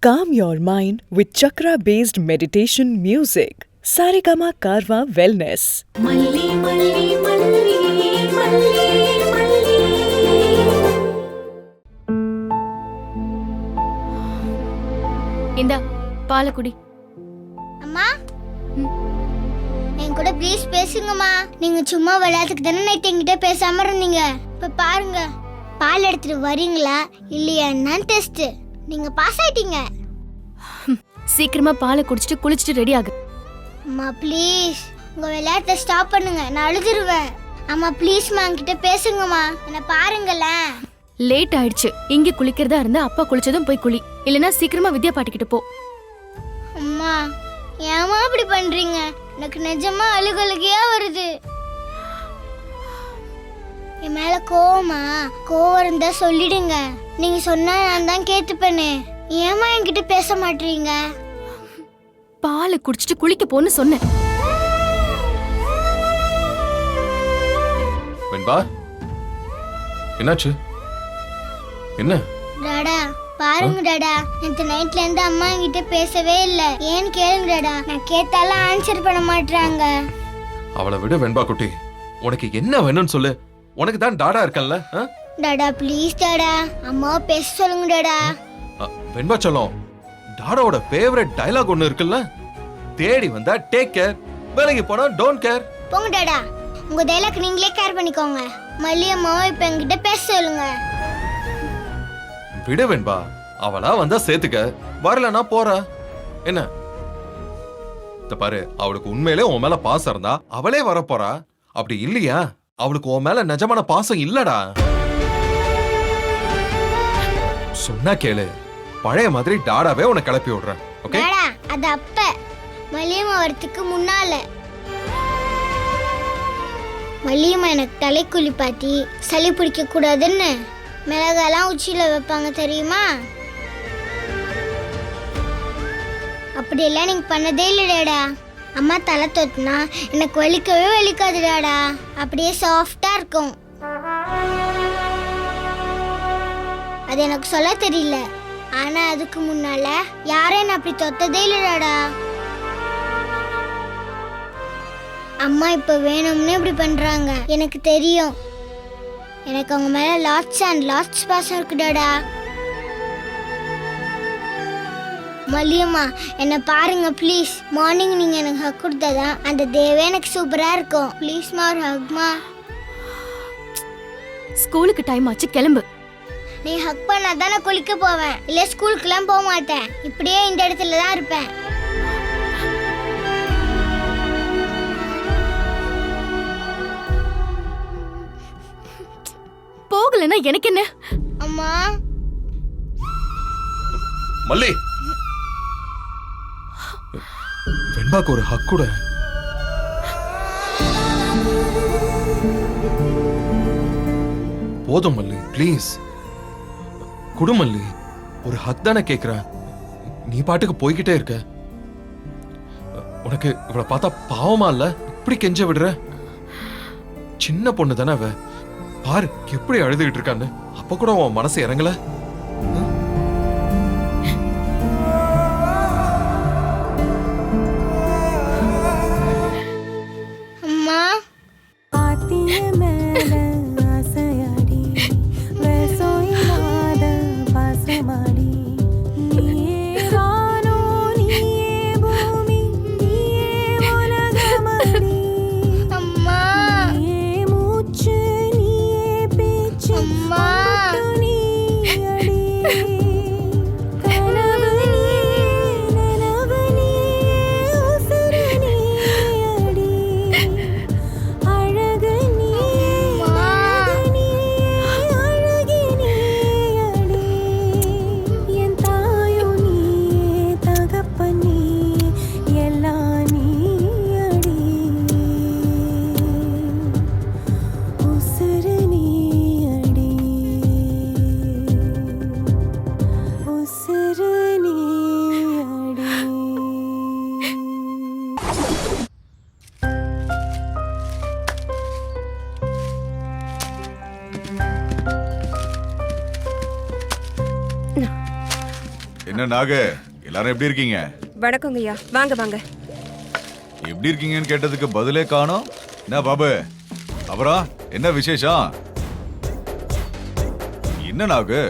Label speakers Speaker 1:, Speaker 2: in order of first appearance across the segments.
Speaker 1: Calm your mind with chakra-based meditation music. Saregama Karwa Wellness.
Speaker 2: மல்லி மல்லி மல்லி மல்லி மல்லி.
Speaker 3: இந்தா பாலை குடி.
Speaker 4: அம்மா என் கூட ப்ளீஸ் பேசுங்கம்மா. நீங்க சும்மா விளையாட்டுக்கு தானே நைட் என்கிட்ட பேசாம இருந்தீங்க. இப்ப பாருங்க, பால் எடுத்துட்டு வரீங்களா இல்லையா என்னன்னு டெஸ்ட். நீங்க பாஸ் ஆயிட்டீங்க.
Speaker 3: சீக்கிரமா பாலை குடிச்சிட்டு குளிச்சிட்டு ரெடி ஆகு.
Speaker 4: அம்மா ப்ளீஸ் உங்க விளையாட்டை ஸ்டாப் பண்ணுங்க, நான் அழுதுருவேன். அம்மா ப்ளீஸ்மா என்கிட்ட பேசுங்கம்மா, என்ன பாருங்களேன்.
Speaker 3: லேட் ஆயிடுச்சு. இங்க குளிக்கிறதா இருந்தா அப்பா குளிச்சதும் போய் குளி, இல்லனா சீக்கிரமா வித்யா பாட்டிக்கிட்ட போ.
Speaker 4: அம்மா ஏமா இப்படி பண்றீங்க? எனக்கு நிஜமா அழுகழுகையா வருது. என் மேல கோவம் இருந்தா சொல்லிடுங்க. நீங்க சொன்னா நான் தான் கேட்டுப்பேனே. ஏமா என்கிட்ட பேச மாட்டீங்க?
Speaker 3: பாலை குடிச்சிட்டு குளிக்க போன்னு சொன்னேன்.
Speaker 5: வெண்பா, என்னாச்சு? என்ன
Speaker 4: டாடா பாருங்க டாடா, நேற்று நைட்ல இருந்து அம்மா என்கிட்ட பேசவே இல்ல. ஏன்னு கேளுங்க டாடா, நான் கேட்டாலும் ஆன்சர் பண்ண மாட்டாங்க.
Speaker 5: அவளை விட வெண்பா குட்டி, உனக்கு என்ன வேணும்னு சொல்லு. உனக்கு தான் டாடா இருக்கல்ல.
Speaker 4: டாடா ப்ளீஸ் டாடா, அம்மாவை பேச சொல்லுங்க டாடா.
Speaker 5: வெண்பா சொல்லும், டாடாவோட ஃபேவரட் டயலாக் ஒன்னு இருக்குல்ல, தேடி வந்தா டேக் கேர், வேலைக்கு போனா டோன்ட் கேர்.
Speaker 4: போங்க டாடா, உங்க டைலாக் நீங்களே கேர் பண்ணிக்கோங்க. மல்லி அம்மாவை இப்ப என்கிட்ட பேச சொல்லுங்க.
Speaker 5: விடு வெண்பா, அவளா வந்தா சேர்த்துக்க, வரலனா போறா. என்ன இத பாரு, அவளுக்கு உண்மையிலே உன் மேல பாசம் இருந்தா அவளே வர போறா. அப்படி இல்லையா, அவளுக்கு உன் மேல நிஜமான பாசம் இல்லடா. சொன்னா கேளு, பழைய மாதிரி டாடாவே உன்னை கிளப்பி விடுறேன். ஓகே
Speaker 4: டாடா அது அப்ப மல்லியம்மா வரத்துக்கு முன்னால. மல்லியம்மா எனக்கு தலை குளிப்பாட்டி சளி பிடிக்க கூடாதுன்னு மிளகாலாம் உச்சியில வைப்பாங்க தெரியுமா? அப்படியெல்லாம் நீங்க பண்ணதே இல்லை டாடா. அம்மா தலை தொட்டுனா எனக்கு வலிக்கவே வலிக்காது டாடா, அப்படியே சாஃப்டா இருக்கும். அது எனக்கு சொல்ல தெரியல, ஆனா அதுக்கு முன்னால யாரும் என்ன அப்படி தொட்டதே இல்லை டாடா. அம்மா இப்ப வேணும்னு இப்படி பண்றாங்க, எனக்கு தெரியும். எனக்கு அவங்க மேல லாட்ஸ் அண்ட் லாட்ஸ் பாசம் இருக்கு டாடா. மல்லியம்மா என்ன பாருங்க ப்ளீஸ். மார்னிங் நீங்க எனக்கு ஹக் கொடுத்தாதான் அந்த டேவே எனக்கு சூப்பரா இருக்கும். ப்ளீஸ்மா ஒரு ஹக்மா.
Speaker 3: ஸ்கூலுக்கு டைம் ஆச்சு, கிளம்பு.
Speaker 4: நீ ஹக் பண்ணாதான் நான் குளிக்க போவேன், இல்ல ஸ்கூலுக்குலாம் போக மாட்டேன். இப்படியே இந்த இடத்துல தான் இருப்பேன்.
Speaker 3: போகலன்னா எனக்கு என்ன?
Speaker 4: அம்மா
Speaker 5: மல்லி, வெண்பாக்கு ஒரு ஹக் கூட. போதும் மல்லி, ப்ளீஸ் குடு மல்லி. ஒரு ஹக் தானே கேக்குறேன், நீ பாட்டுக்கு போய்கிட்டே இருக்க. உனக்கு இவளை பார்த்தா பாவமா இல்ல? இப்படி கெஞ்ச விடுற? சின்ன பொண்ணு தானே அவ, பாரு எப்படி அழுதுகிட்டு இருக்கான்னு. அப்ப கூட உன் மனசு இறங்கல?
Speaker 4: அம்மா
Speaker 6: என்ன நாகு, எல்லாரும் எப்படி இருக்கீங்க?
Speaker 7: வணக்கங்க ஐயா, வாங்க வாங்க.
Speaker 6: எப்படி இருக்கீங்கன்னு கேட்டதுக்கு பதிலே காணோம். என்ன பாபு, அப்புறம் என்ன விசேஷம்? என்ன நாகு,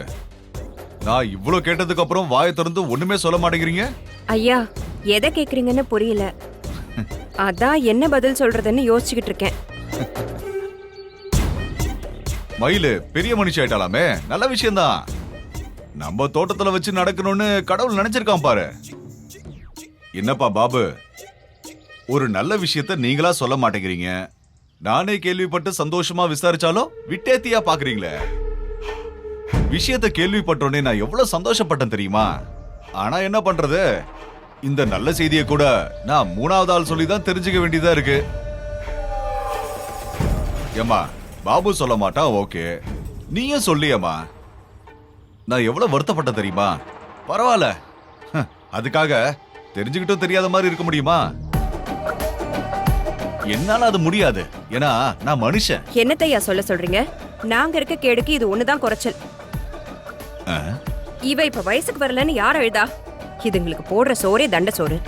Speaker 6: நான் இவ்ளோ கேட்டதுக்கு அப்புறம் வாயை திறந்து ஒண்ணுமே சொல்ல மாட்டேங்கிறீங்க?
Speaker 7: ஐயா, எதை கேக்குறீங்கன்னு புரியல. அதான் என்ன பதில் சொல்றதுன்னு யோசிச்சுக்கிட்டு இருக்கேன்.
Speaker 6: மயிலு பெரிய மனுஷி ஆயிட்டாலாமே, நல்ல விஷயம்தான். நம்ம தோட்டத்துல வச்சு நடக்கணும்னு கடவுள் நினைச்சிருக்கான் பாரு. என்னப்பா பாபு, ஒரு நல்ல விஷயத்த நீங்களா சொல்ல மாட்டேங்கிறீங்க. நானே கேள்விப்பட்டு சந்தோஷமா விசாரிச்சாலும் விட்டேத்தியா பாக்குறீங்களே. விஷயத்த கேள்விப்பட்டோன்னே நான் எவ்வளவு சந்தோஷப்பட்டேன் தெரியுமா? ஆனா என்ன பண்றது, இந்த நல்ல செய்தியை கூட நான் 3வது ஆள் சொல்லிதான் தெரிஞ்சுக்க வேண்டியதா இருக்கு. ஏமா, பாபு சொல்ல மாட்டான், ஓகே, நீயும் சொல்லியம்மா. நான் எவ்வளவு வருத்தப்பட்ட தெரியுமா? பரவாயில்ல, அதுக்காக தெரிஞ்சுக்கிட்டும் தெரியாத மாதிரி இருக்க முடியுமா? என்னால அது முடியாது, ஏன்னா நான் மனுஷன்.
Speaker 7: என்னத்தையா சொல்ல சொல்றீங்க? நாங்க இருக்க கேடுக்கு இது ஒண்ணுதான் குறைச்சல். இவ இப்ப வயசுக்கு வரலன்னு யார் அழுதா? இதுங்களுக்கு போடுற சோறே தண்ட சோறு.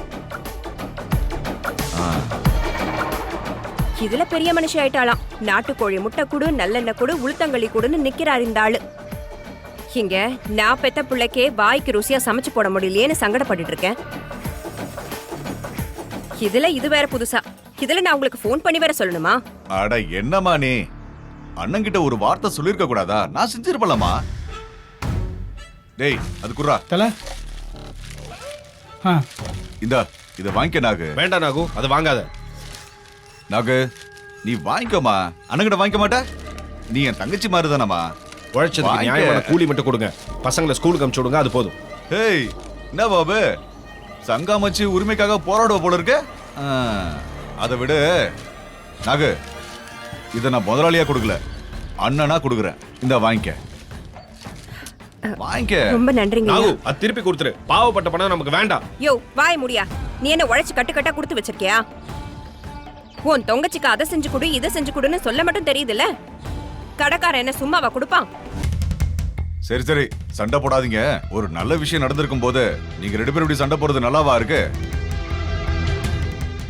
Speaker 7: இதுல பெரிய மனுஷி ஆயிட்டாளாம். நாட்டுக்கோழி முட்டை கூடு, நல்லெண்ணெய் கூடு, உளுத்தங்களி கூடுன்னு நிக்கிறாரு இந்த ஆளு. இங்க நான் பெத்த பிள்ளைக்கே வாய்க்கு ருசியா சமைச்சு போட முடியலையேன்னு சங்கடப்பட்டுட்டு இருக்கேன். இதுல இது வேற புதுசா. இதுல நான் உங்களுக்கு ஃபோன் பண்ணி வேற சொல்லணுமா?
Speaker 6: அட என்னம்மா நீ, அண்ணன்கிட்ட ஒரு வார்த்தை சொல்லிருக்க கூடாதா? நான் செஞ்சிருப்பலாமா? டேய், அது குர்ரா
Speaker 8: தல.
Speaker 6: இந்த இத வாங்கிக்க நாகு.
Speaker 9: வேண்டாம் நாகு, அது வாங்காத.
Speaker 6: நாகு, நீ வாங்கிக்கோமா. அண்ணன்கிட்ட வாங்கிக்க மாட்ட? நீ என் தங்கச்சி மாதிரி தானம்மா.
Speaker 9: உழைச்சதுக்கு நியாயமான கூலி மட்டும் கொடுங்க. பசங்களை ஸ்கூலுக்கு அனுப்பிச்சு விடுங்க, அது போதும்.
Speaker 6: ஹேய், என்ன பாபு, சங்காமச்சி உரிமைக்காக போராடுவ போல இருக்கு. அதை விடு நாகு, இத நான் முதலாளியா கொடுக்கல, அண்ணனா கொடுக்குறேன். இந்த வாங்கிக்க, வாங்கிக்க.
Speaker 7: ரொம்ப நன்றிங்க.
Speaker 9: நாகு, அது திருப்பி கொடுத்துரு. பாவப்பட்ட பணம் நமக்கு வேண்டாம்.
Speaker 7: யோ, வாய் முடியா. நீ என்ன உழைச்சு கட்டு கொடுத்து வச்சிருக்கியா? உன் தொங்கச்சிக்கு அதை செஞ்சு கொடு, இதை செஞ்சு கொடுன்னு சொல்ல மட்டும் தெரியுதுல்ல. கடைக்காரன் என்ன சும்மாவா கொடுப்பான்?
Speaker 6: சரி சரி, சண்டை போடாதீங்க. ஒரு நல்ல விஷயம் நடந்திருக்கும் போது நீங்க 2 பேரும் இப்படி சண்டை போறது நல்லாவா இருக்கு?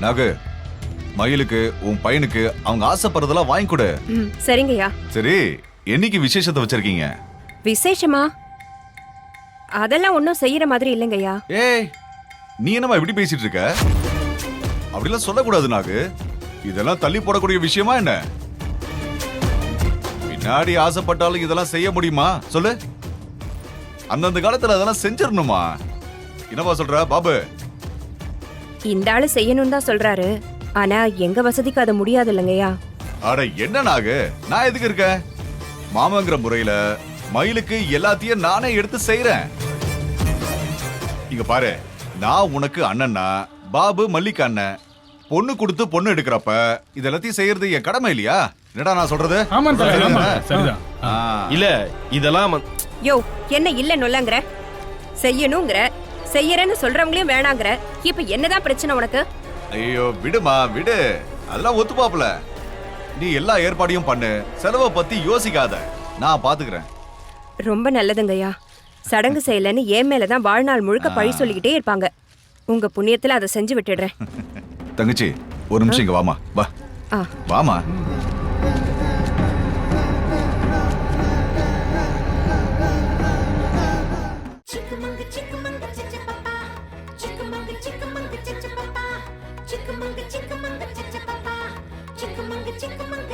Speaker 6: நாகு, மயிலுக்கு உன் பையனுக்கு அவங்க ஆசைப்படுறதெல்லாம் வாங்கி கொடு.
Speaker 7: சரிங்கய்யா.
Speaker 6: சரி, என்னைக்கு விசேஷத்தை வச்சிருக்கீங்க?
Speaker 7: விசேஷமா? அதெல்லாம் ஒன்னும் செய்யற மாதிரி இல்லைங்கய்யா.
Speaker 6: ஏய், நீ என்னமா இப்படி பேசிட்டு இருக்க? அப்படிலாம் சொல்லக்கூடாது நாகு. இதெல்லாம் தள்ளி போடக்கூடிய விஷயமா என்ன? பின்னாடி ஆசைப்பட்டாலும் இதெல்லாம் செய்ய முடியுமா சொல்லு? அந்தந்த காலத்துல அதெல்லாம் செஞ்சிடணுமா? என்னவா சொல்ற பாபு?
Speaker 7: இந்த ஆளு செய்யணும் தான் சொல்றாரு. ஆனா எங்க வசதிக்கு அது முடியாது இல்லைங்கய்யா.
Speaker 6: அட என்ன நாகு, நான் எதுக்கு இருக்கேன்? மாமாங்கிற முறையில மயிலுக்கு எல்லாத்தையும் நானே எடுத்து செய்யறேன். இங்க பாரு, நான் உனக்கு அண்ணன்னா, பாபு மல்லிகா அண்ணன். பொண்ணு கொடுத்து பொண்ணு எடுக்கிறப்ப இதெல்லாத்தையும் செய்யறது என் கடமை இல்லையா? என்னடா நான் சொல்றது?
Speaker 9: இல்ல, இதெல்லாம்
Speaker 7: யோ, என்ன இல்ல நொல்லங்கற? செய்யணும்ங்கற, செய்யறேன்னு சொல்றவங்களையும் வேணாங்கற. இப்ப என்னதான் பிரச்சனை உனக்கு?
Speaker 6: ஐயோ விடுமா, விடு. அதெல்லாம் ஒத்துப்பாப்ல. நீ எல்லா ஏற்பாடையும் பண்ணு, செலவை பத்தி யோசிக்காத, நான் பாத்துக்கிறேன்.
Speaker 7: ரொம்ப நல்லதுங்கய்யா. சடங்கு செய்யலன்னு என் மேலதான் வாழ்நாள் முழுக்க பழி சொல்லிக்கிட்டே இருப்பாங்க. உங்க புண்ணியத்துல அதை செஞ்சு விட்டுடுறேன்.
Speaker 6: தங்கச்சி, ஒரு நிமிஷம் இங்க வாமா. வா வாமா.
Speaker 2: Chickamauga, chickamauga, chichapapa. Chickamauga, chickamauga, chichapapa. Chickamauga, chickamauga, chichapapa. Chickamauga, chickamauga.